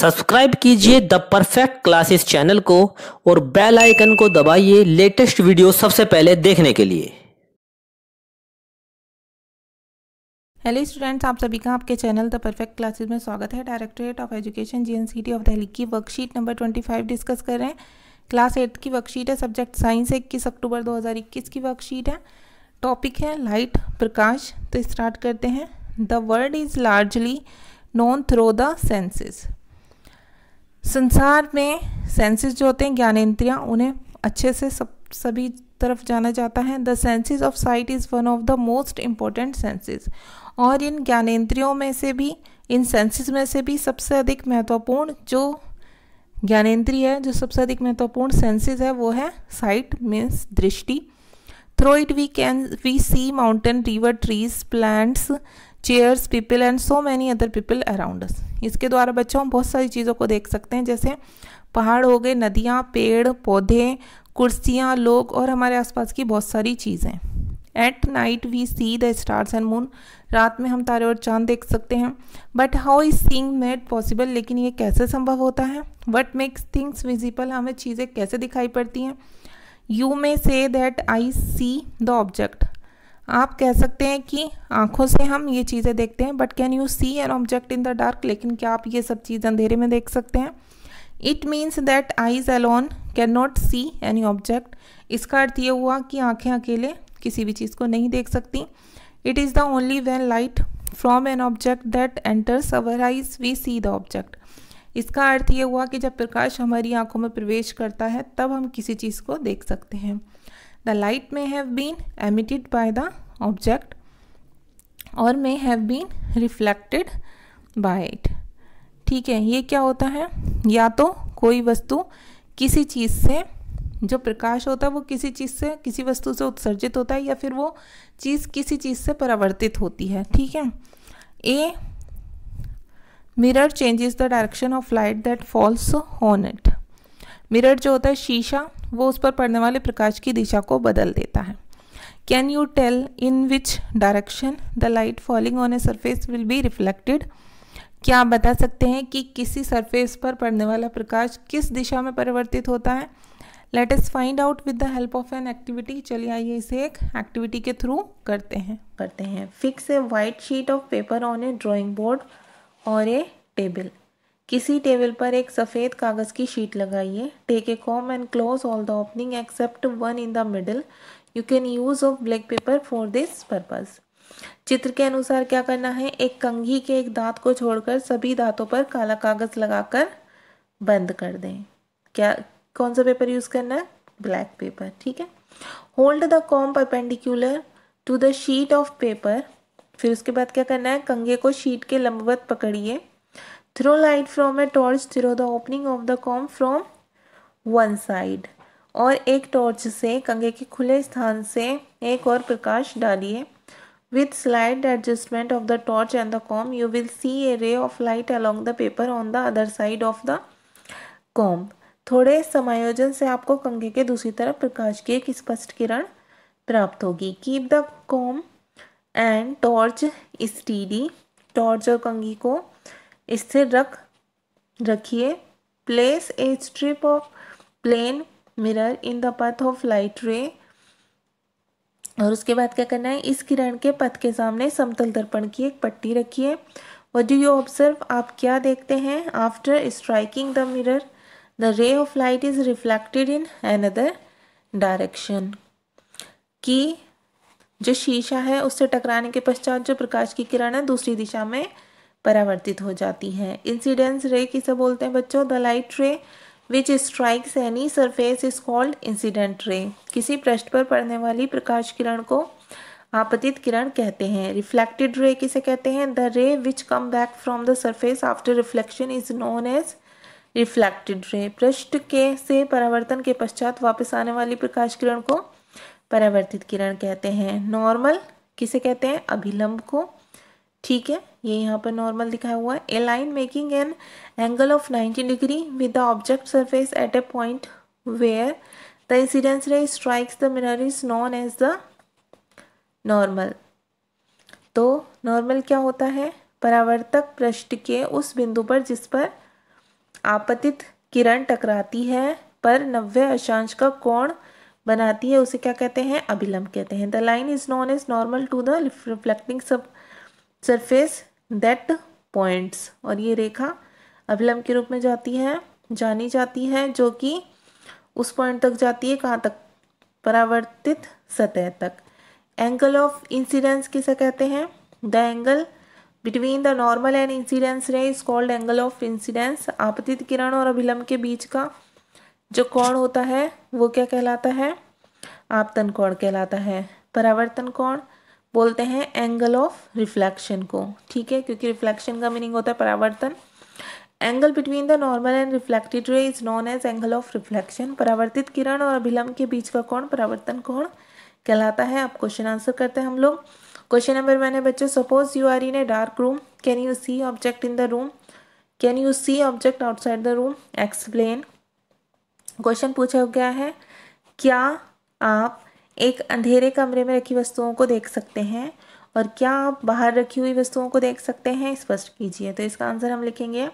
Subscribe कीजिए the perfect classes channel को और बेल आइकन को दबाइए लेटेस्ट वीडियो सबसे पहले देखने के लिए। हेलो स्टूडेंट्स, आप सभी का आपके चैनल द परफेक्ट क्लासेस में स्वागत है। Directorate of education GNCT of Delhi की वर्कशीट नंबर 25 डिस्कस कर रहे हैं। क्लास 8 की वर्कशीट है, सब्जेक्ट साइंस है, 21 अक्टूबर 2021 की वर्कशीट है। टॉपिक है लाइट, प्रकाश। तो स्टार्ट करते हैं। The world is largely known through the senses. संसार में सेंसेस जो होते हैं, ज्ञानेंद्रियाँ, उन्हें अच्छे से सभी तरफ जाना जाता है। The senses of site is one of the most important senses. और इन ज्ञानेंद्रियों में से भी, इन सेंसेस में से भी सबसे अधिक महत्वपूर्ण जो ज्ञानेंद्रिय है, जो सबसे अधिक महत्वपूर्ण सेंसेस है, वो है साइट, मीन्स दृष्टि। Through it we see mountain, river, trees, plants, chairs, people and so many other people around us. इसके द्वारा बच्चों हम बहुत सारी चीज़ों को देख सकते हैं, जैसे पहाड़ हो गए, नदियाँ, पेड़ पौधे, कुर्सियाँ, लोग और हमारे आसपास की बहुत सारी चीज़ें। At night we see the stars and moon. रात में हम तारे और चांद देख सकते हैं। But how is seeing made possible. लेकिन ये कैसे संभव होता है। What makes things visible. हमें चीज़ें कैसे दिखाई पड़ती हैं। You may say that I see the object. आप कह सकते हैं कि आंखों से हम ये चीज़ें देखते हैं, but can you see an object in the dark. लेकिन क्या आप ये सब चीज़ अंधेरे में देख सकते हैं। It means that eyes alone can not see any object. इसका अर्थ ये हुआ कि आंखें अकेले किसी भी चीज़ को नहीं देख सकती। It is the only when light from an object that enters our eyes we see the object. इसका अर्थ ये हुआ कि जब प्रकाश हमारी आंखों में प्रवेश करता है तब हम किसी चीज़ को देख सकते हैं। The light may have been emitted by the object और may have been reflected by it. ठीक है, ये क्या होता है, या तो कोई वस्तु किसी चीज़ से, जो प्रकाश होता है वो किसी चीज़ से, किसी वस्तु से उत्सर्जित होता है, या फिर वो चीज़ किसी चीज़ से परावर्तित होती है। ठीक है। A mirror changes the direction of light that false on it. Mirror जो होता है, शीशा, वो उस पर पड़ने वाले प्रकाश की दिशा को बदल देता है। Can you tell in which direction the light falling on a surface will be reflected. क्या आप बता सकते हैं कि किसी सरफेस पर पड़ने वाला प्रकाश किस दिशा में परिवर्तित होता है। Let us find out with the help of an activity. चलिए आइए इसे एक एक्टिविटी के थ्रू करते हैं। Fix a white sheet of paper on A drawing board और ए टेबल। किसी टेबल पर एक सफ़ेद कागज़ की शीट लगाइए। Take a comb and close all the opening except one in the middle. You can use of black paper for this purpose. चित्र के अनुसार क्या करना है, एक कंघी के एक दांत को छोड़कर सभी दांतों पर काला कागज़ लगाकर बंद कर दें। क्या, कौन सा पेपर यूज़ करना है, ब्लैक पेपर। ठीक है। Hold the comb perpendicular to the sheet of paper. फिर उसके बाद क्या करना है, कंघे को शीट के लंबवत पकड़िए। Throw light from a torch through the opening of the comb from one side. और एक टॉर्च से कंघे के खुले स्थान से एक और प्रकाश डालिए। With slight adjustment of the torch and the comb, you will see a ray of light along the paper on the other side of the comb. थोड़े समायोजन से आपको कंघे के दूसरी तरफ प्रकाश की एक स्पष्ट किरण प्राप्त होगी। Keep the comb and torch steady. Torch और कंघी को स्थिर रखिए। Place a strip of plain mirror in the path of light ray. और उसके बाद क्या करना है, इस किरण के पथ के सामने समतल दर्पण की एक पट्टी रखिए। What do you observe. आप क्या देखते हैं। After striking the mirror the रे of light is reflected in another direction. कि जो शीशा है उससे टकराने के पश्चात जो प्रकाश की किरण है दूसरी दिशा में परावर्तित हो जाती है। इंसिडेंस रे किसे बोलते हैं बच्चों, द लाइट रे विच strikes any surface is called incident ray. किसी पृष्ठ पर पड़ने वाली प्रकाश किरण को आपतित किरण कहते हैं। रिफ्लेक्टेड रे किसे कहते हैं, the ray which come back from the surface after reflection is known as reflected ray. पृष्ठ के से परावर्तन के पश्चात वापस आने वाली प्रकाश किरण को परावर्तित किरण कहते हैं। नॉर्मल किसे कहते हैं, अभिलंब को। ठीक है, ये यहाँ पर नॉर्मल दिखाया हुआ है। A line making an angle of 90 degree with the object surface at a point where the incidence ray strikes the mirror is known as the normal. तो नॉर्मल क्या होता है, परावर्तक पृष्ठ के उस बिंदु पर जिस पर आपतित किरण टकराती है पर 90 अंशांश का कोण बनाती है, उसे क्या कहते हैं? अभिलंब कहते हैं। The line is known as normal to the reflecting surface that points, और ये रेखा अभिलंब के रूप में जानी जाती है जो कि उस पॉइंट तक जाती है, कहाँ तक? परावर्तित सतह तक। एंगल ऑफ इंसिडेंस किसे कहते हैं? The angle between the normal and incidence रे is called angle of incidence. आपतित किरण और अभिलंब के बीच का जो कोण होता है वो क्या कहलाता है? आपतन कोण कहलाता है। परावर्तन कोण बोलते हैं एंगल ऑफ रिफ्लेक्शन को, ठीक है, क्योंकि रिफ्लेक्शन का मीनिंग होता है परावर्तन। Angle between the normal and reflected ray is known as angle of reflection. परावर्तित किरण और अभिलंब के बीच का कोण परावर्तन कोण कहलाता है। अब क्वेश्चन आंसर करते हैं हम लोग। क्वेश्चन नंबर 1 है बच्चों, suppose you are in a dark room, can you see object in the room, can you see object outside the room, explain. Question पूछा गया है, क्या आप एक अंधेरे कमरे में रखी वस्तुओं को देख सकते हैं और क्या आप बाहर रखी हुई वस्तुओं को देख सकते हैं? स्पष्ट कीजिए। तो इसका आंसर हम लिखेंगे,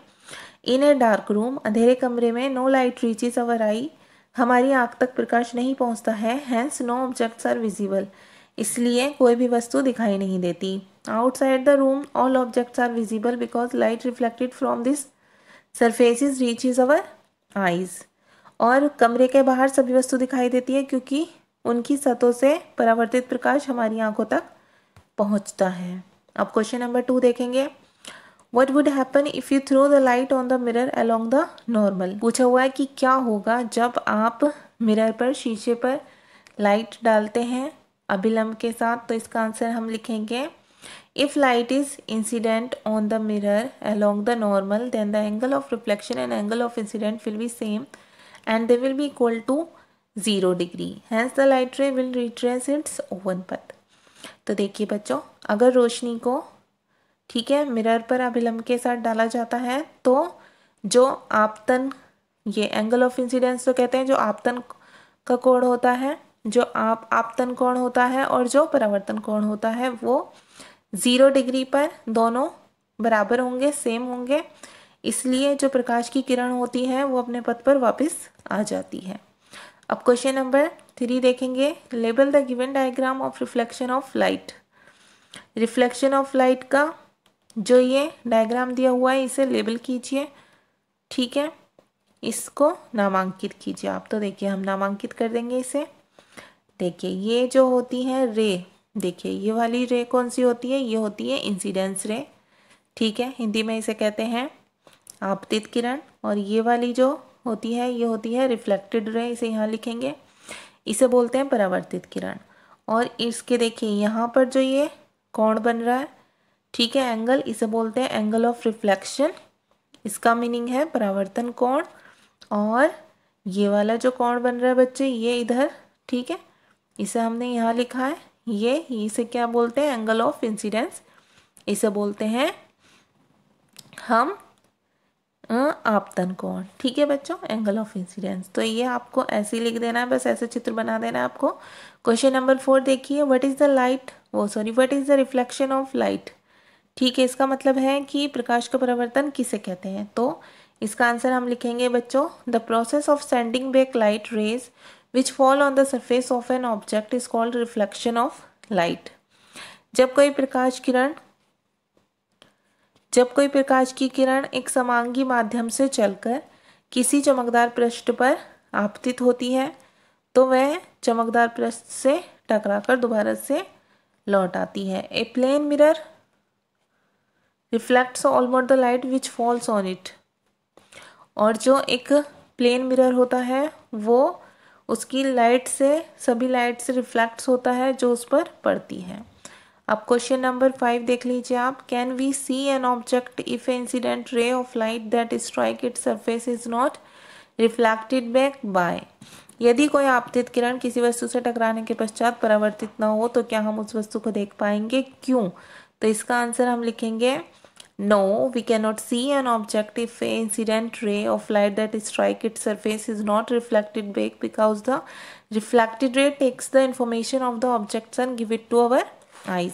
इन ए डार्क रूम, अंधेरे कमरे में, no light reaches our eye, हमारी आँख तक प्रकाश नहीं पहुँचता है, hence no objects are visible, इसलिए कोई भी वस्तु दिखाई नहीं देती। Outside the room all objects are visible because light reflected from this surfaces reaches our eyes, और कमरे के बाहर सभी वस्तु दिखाई देती है क्योंकि उनकी सतहों से परावर्तित प्रकाश हमारी आंखों तक पहुंचता है। अब क्वेश्चन नंबर 2 देखेंगे, What would happen if you throw the light on the mirror along the normal? पूछा हुआ है कि क्या होगा जब आप मिरर पर, शीशे पर लाइट डालते हैं अभिलंब के साथ। तो इसका आंसर हम लिखेंगे, If light is incident on the mirror along the normal, then the angle of reflection and angle of incident will be same and they will be equal to 0 degree. Hence the light ray will retrace its own path. तो देखिए बच्चों, अगर रोशनी को, ठीक है, mirror पर अभिलंब के साथ डाला जाता है तो जो आपतन, ये एंगल ऑफ इंसिडेंस तो कहते हैं, जो आपतन का कोण होता है, जो आपतन कोण होता है और जो परावर्तन कोण होता है वो 0 डिग्री पर दोनों बराबर होंगे, सेम होंगे, इसलिए जो प्रकाश की किरण होती है वो अपने पथ पर वापस आ जाती है। अब क्वेश्चन नंबर 3 देखेंगे, label the given diagram of reflection of light. Reflection of light का जो ये डायग्राम दिया हुआ है इसे लेबल कीजिए, ठीक है, इसको नामांकित कीजिए आप। तो देखिए हम नामांकित कर देंगे इसे। देखिए ये जो होती है रे, देखिए ये वाली रे कौन सी होती है? ये होती है इंसिडेंस रे, ठीक है, हिंदी में इसे कहते हैं आपतित किरण। और ये वाली जो होती है ये होती है रिफ्लेक्टेड रे, इसे यहाँ लिखेंगे, इसे बोलते हैं परावर्तित किरण। और इसके देखिए यहाँ पर जो ये कोण बन रहा है, ठीक है, एंगल, इसे बोलते हैं एंगल ऑफ रिफ्लेक्शन, इसका मीनिंग है परावर्तन कोण। और ये वाला जो कोण बन रहा है बच्चे, ये इधर, ठीक है, इसे हमने यहाँ लिखा है, ये इसे क्या बोलते हैं? एंगल ऑफ इंसिडेंस, इसे बोलते हैं हम आपतन कोण, ठीक है बच्चों, एंगल ऑफ इंसिडेंस। तो ये आपको ऐसे ही लिख देना है, बस ऐसे चित्र बना देना है आपको। क्वेश्चन नंबर 4 देखिए, what is the reflection of light, ठीक है, इसका मतलब है कि प्रकाश का परावर्तन किसे कहते हैं। तो इसका आंसर हम लिखेंगे बच्चों, the process of sending back light rays which fall on the surface of an object is called reflection of light. जब कोई प्रकाश की किरण एक समांगी माध्यम से चलकर किसी चमकदार पृष्ठ पर आपतित होती है तो वह चमकदार पृष्ठ से टकराकर दोबारा से लौट आती है। A plane mirror reflects almost the light which falls on it. और जो एक प्लेन मिरर होता है वो उसकी लाइट से, सभी लाइट से रिफ्लेक्ट्स होता है जो उस पर पड़ती है। अब क्वेश्चन नंबर 5 देख लीजिए आप, can we see an object if a incident ray of light that strike its surface is not reflected back by. यदि कोई आपतित किरण किसी वस्तु से टकराने के पश्चात परावर्तित न हो तो क्या हम उस वस्तु को देख पाएंगे, क्यों? तो इसका आंसर हम लिखेंगे, No, we cannot see an object if a incident ray of light that strike its surface is not reflected back because the reflected ray takes the information of the objects and give it to our eyes.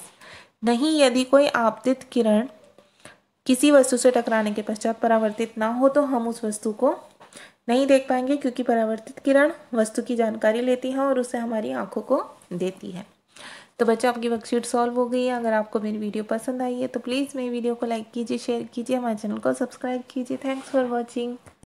नहीं, यदि कोई आपतित किरण किसी वस्तु से टकराने के पश्चात परावर्तित ना हो तो हम उस वस्तु को नहीं देख पाएंगे, क्योंकि परावर्तित किरण वस्तु की जानकारी लेती है और उसे हमारी आंखों को देती है। तो बच्चों, आपकी वर्कशीट सॉल्व हो गई है। अगर आपको मेरी वीडियो पसंद आई है तो प्लीज़ मेरी वीडियो को लाइक कीजिए, शेयर कीजिए, हमारे चैनल को सब्सक्राइब कीजिए। Thanks for watching.